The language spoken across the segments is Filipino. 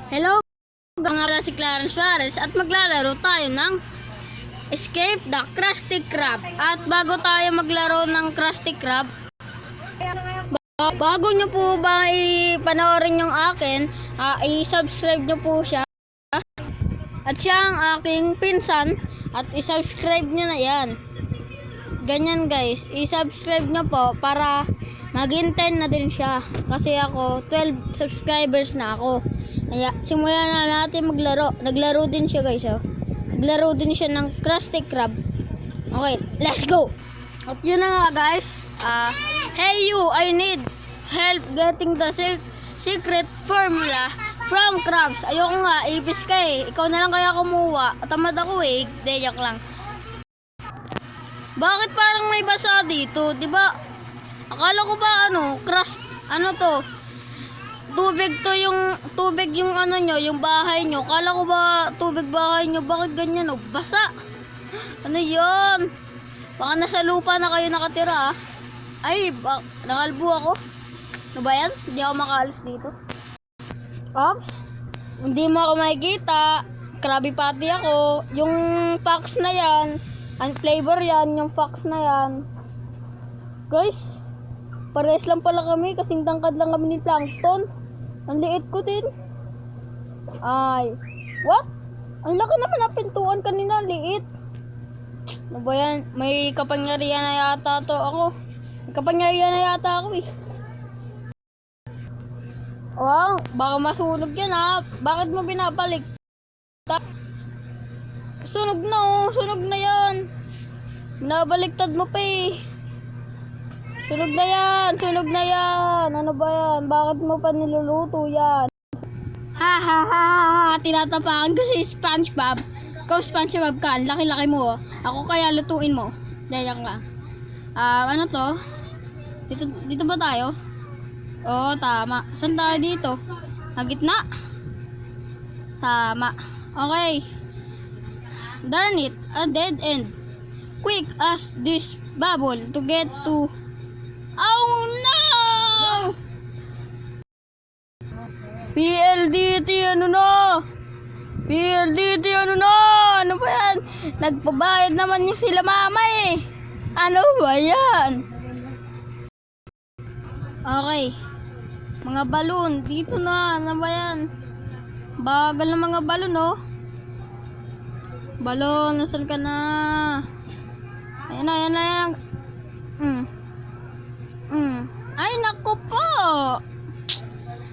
Hello, nga pala si Clarence Suarez at maglalaro tayo ng Escape the Krusty Krab. At bago tayo maglaro ng Krusty Krab, bago nyo po ba ipanoorin yung akin, i-subscribe nyo po siya. At siya ang aking pinsan at i-subscribe nyo na yan. Ganyan guys, i-subscribe nyo po para maging 10 na din siya. Kasi ako, 12 subscribers na ako. Kaya simulan na natin maglaro. Naglaro din siya guys. Oh. Naglaro din siya ng Krusty Krab. Okay, let's go. At yun na nga guys. Hey you, I need help getting the secret formula from crabs. Ayoko nga, ipis ka eh. Ikaw na lang kaya kumuha. Tamad ako eh. Deyak lang. Bakit parang may basa dito? Diba? Akala ko ba ano to? Tubig to yung ano nyo, yung bahay nyo. Akala ko ba tubig bahay nyo? Bakit ganyan oh? Basa. Ano yun? Baka nasa lupa na kayo nakatira ah. Ay, nakalbo ako. Ano ba yan? Hindi ako makaalis dito. Oops. Hindi mo ako makikita. Krabby Patty ako. Yung fox na yan. Ang flavor yan. Yung fox na yan. Guys. Pares lang pala kami. Kasing tangkad lang kami ni Plankton. Ang liit ko din. Ay. What? Ang laki naman na pintuan kanina. Liit. Ano ba yan? May kapangyarihan na yata to ako. May kapangyarihan na yata ako eh. Wow, baka masunog yan ha. Bakit mo binabalik? Sunog na oh. Sunog na yan. Nabaliktad mo pa eh. Sunog na yan. Sunog na yan. Ano ba yan? Bakit mo pa niluluto yan? Ha ha ha ha. Tinatapakan ko si SpongeBob. Ikaw SpongeBob ka. Laki-laki mo oh. Ako kaya lutuin mo. Dayak lang. Ano to? Dito ba tayo? Oo, tama. Saan tayo dito? Sa gitna? Tama. Okay. Darn it. A dead end. Quick as this bubble to get to... Oh no! PLDT ano na? PLDT ano na? Ano ba yan? Nagpabayad naman yung sila mama eh. Ano ba yan? Okay. Mga balon. Dito na. Ano ba yan? Bagal ng mga balon oh. Balon. Nasaan ka na? Ayan na. Ayan na. Ay, naku po.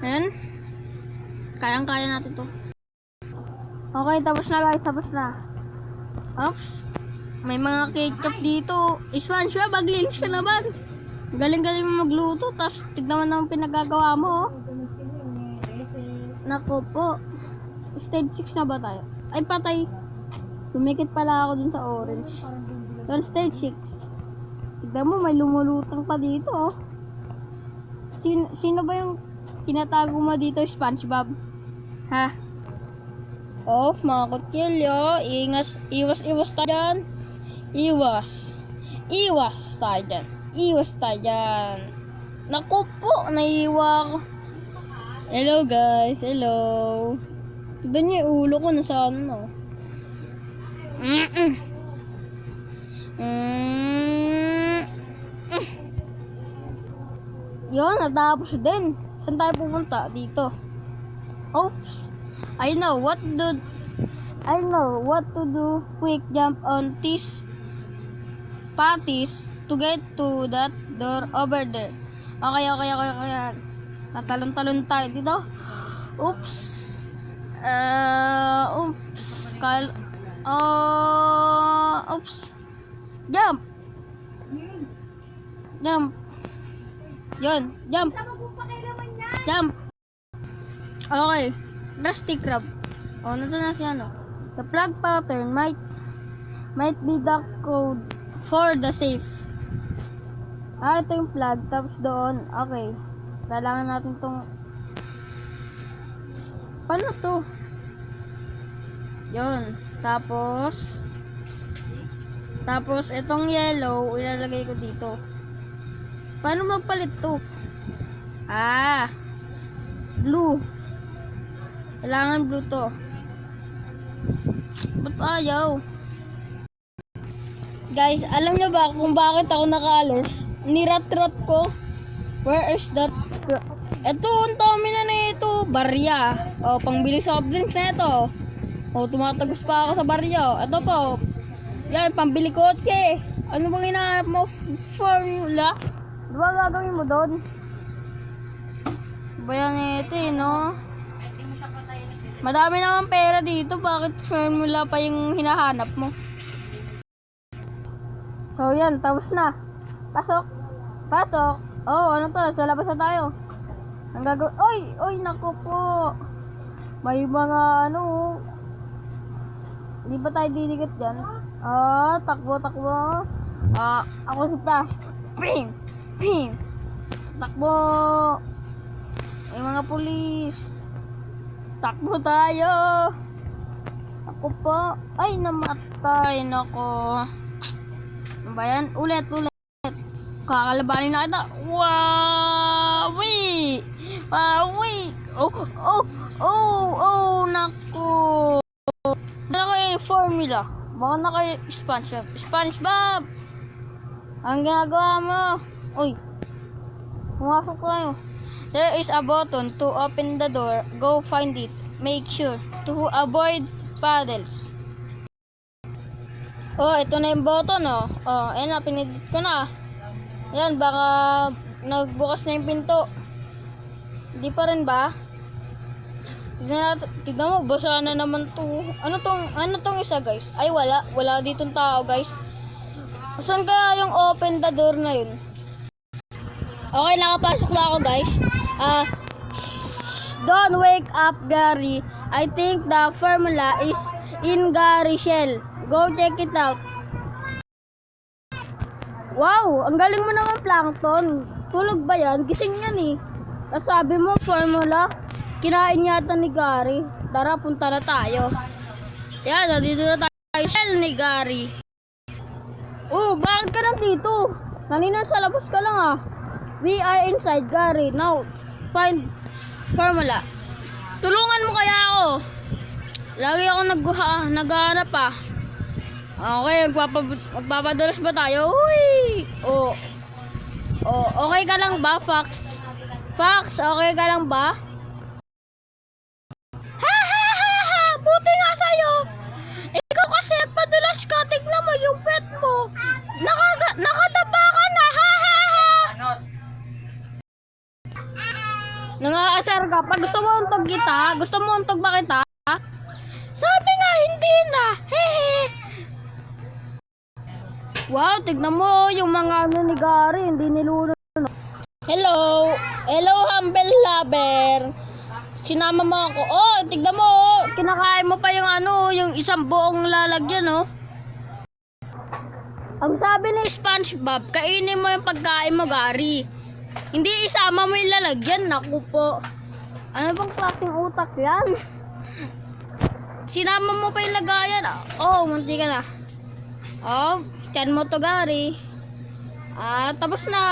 Ayan. Kayang-kaya natin to. Okay, tapos na guys. Tapos na. Oops. May mga ketchup dito. SpongeBob, maglinis ka naman. Galing-galing mo magluto. Tapos tignan mo naman pinagagawa mo. Oh. Naku po. Stage 6 na ba tayo? Ay, patay. Dumikit pala ako dun sa orange. Doon stage 6. Tignan mo, may lumulutang pa dito. Oh. Sino ba yung tinatago mo dito, SpongeBob? Ha? Off, mga kutilyo. Iwas tayo dyan. Iwas tayo dyan. Iwas tayo dyan. Naku po, naiiwa ko. Hello guys, hello. Tignan niyo yung ulo ko nasa ano. Yun, natapos din. Saan tayo pupunta? Dito. Oops. I know what to do. Quick jump on these patties to get to that door over there. Okay. Tatalon-talon tayo dito. Oops. Oops. Jump. Yun, jump. Okay. Krusty Krab. Oh, nasa na siya no? The plug pattern might be the code for the safe. Ito yung plug. Tapos doon. Okay. Kailangan natin tong... Paano to? Yun. Tapos itong yellow, ilalagay ko dito. Paano magpalit to? Blue. Kailangan blue to. Ba't ayaw? Guys, alam nyo ba kung bakit ako nakaalis? Nirat-rat ko. Where is that? Ito, ang dami na ito. Barya. O, pangbili soft drinks na ito. O, tumatagos pa ako sa barya. Ito po. Yan, pambili kotse. Ano bang hinahanap mo? Formula? Di ba gagawin mo doon? Bayan ito eh, no? Madami naman pera dito. Bakit formula pa yung hinahanap mo? So, yan. Tapos na. Pasok. Pasok. Oh, ano to? Sa labas na tayo. Ang gagawin. Oy! Oy, naku po. May mga ano. Hindi ba tayo didikit dyan? Ah, takbo, takbo. Ah, ako si Flash. Ping! Ping! Takbo! May mga pulis. Takbo tayo. Ako po. Ay, namatay. Nako. Ano ba yan? Ulit, ulit. Kakalabanin na kita. Wow! Wait! Wait! Oh! Oh! Oh! Oh! Nako! Dala ko yung formula. Baka na kayo SpongeBob. SpongeBob! Ang ginagawa mo? Uy! Pumasok tayo. There is a button to open the door. Go find it. Make sure to avoid puddles. Oh, ito na yung button, oh. Oh, ayan na, pinindot ko na. Ayan, baka nagbukas na yung pinto. Hindi pa rin ba? Tignan mo, basa na naman to. Ano tong isa, guys? Ay, wala ditong tao, guys. Saan kaya yung open the door na yun? Okay, nakapasok na ako, guys. Don't wake up, Gary. I think the formula is in Gary's shell. Go check it out. Wow, ang galing mo naman, Plankton. Tulog ba yan? Gising yan eh. Tapos sabi mo, formula. Kinain yata ni Gary. Tara, punta na tayo. Yan, nandito na tayo. Shell ni Gary. Oh, bakit ka nandito? Kanina sa labas ka lang ah. We are inside, Gary. Now, find formula. Tulungan mo kaya ako. Lagi ako naghahanap ah. Okay, magpapadalas ba tayo? Uy! Oh. Oh, okay ka lang ba, Fox? Fox, okay ka lang ba? Ha ha ha ha! Buti nga sa'yo! Ikaw kasi padalas ka, tignan mo yung pet mo. Nakadaba ka na, ha ha ha! Nangaasar ka. Pag gusto mo untog kita, gusto mo untog ba kita? Sabi nga, hindi na. Hehe. Wow, tignan mo yung mga ano ni Gary, hindi niluno. Hello. Hello, humble lover. Sinama mo ako. Oh, tignan mo. Kinakain mo pa yung ano, yung isang buong lalagyan, oh. Ang sabi ni SpongeBob, kainin mo yung pagkain mo, Gary. Hindi isama mo yung lalagyan. Naku po. Ano bang klaseng utak yan? Sinama mo pa yung lagayan. Oh, munti ka na. Oh, tiyan mo to, Gary. Tapos na.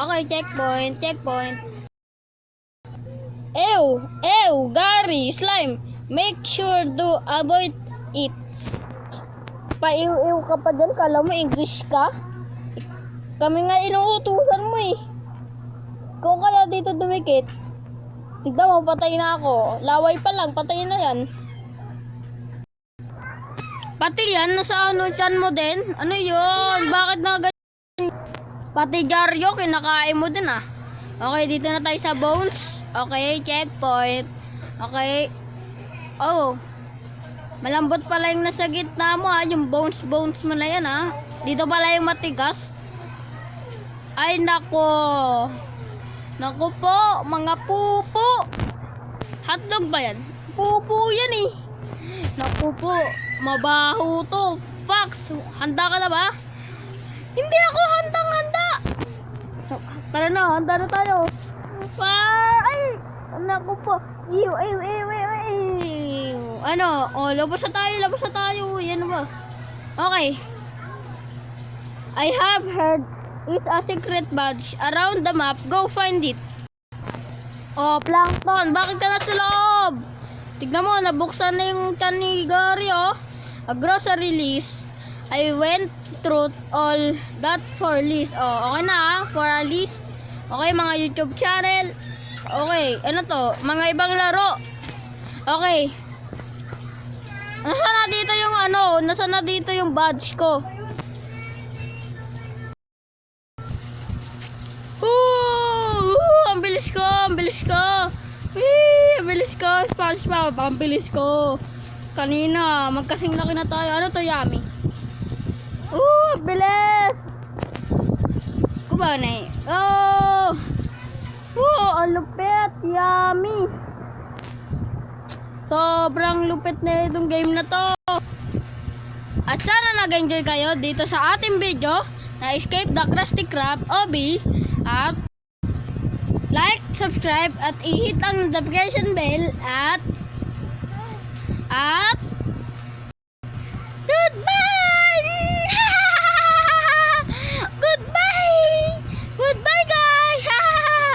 Okay, checkpoint, checkpoint. Ew, Gary, slime. Make sure to avoid it. Paiw-iw ka pa dyan. Kala mo English ka? Kami nga inuutusan mo eh. Kung kaya dito dumikit, tignan mo, patay na ako. Laway pa lang, patay na yan. Pati yan, nasa ano, tiyan mo din? Ano yun? Bakit na ganyan? Pati Jaryo, kinakain mo din ah. Okay, dito na tayo sa bones. Okay, checkpoint. Okay. Oh. Malambot pala yung nasa gitna mo ah. Yung bones mo na yan ah. Dito pala yung matigas. Ay, nako. Naku po, mga pupo. Hotdog ba yan? Pupo yan eh. Naku po, mabaho to. Fox, handa ka na ba? Hindi ako handang-handa. Tara na, handa na tayo. Ay, naku po. Ew. Ano? Oh, labas na tayo. Yan ba? Okay. I have heard is a secret badge around the map. Go find it. Oh, Plankton, bakit ka nasa loob? Tignan mo, nabuksan na yung tiyan ni Gary, oh. A grocery list. I went through all that for list. Oh, okay na, ah, for a list. Okay, mga YouTube channel. Okay, ano to? Mga ibang laro. Okay. Nasaan na dito yung ano? Nasaan na dito yung badge ko? Ang bilis ko, ang bilis ko. Ang bilis ko, SpongeBob, ang bilis ko. Kanina, magkasing laki na tayo. Ano to, Yummy? Ang bilis. Kuba na eh. Ang lupit, Yummy. Sobrang lupit na itong game na to. At sana nag-enjoy kayo dito sa ating video na Escape the Krusty Krab OB. At like, subscribe at i-hit ang notification bell at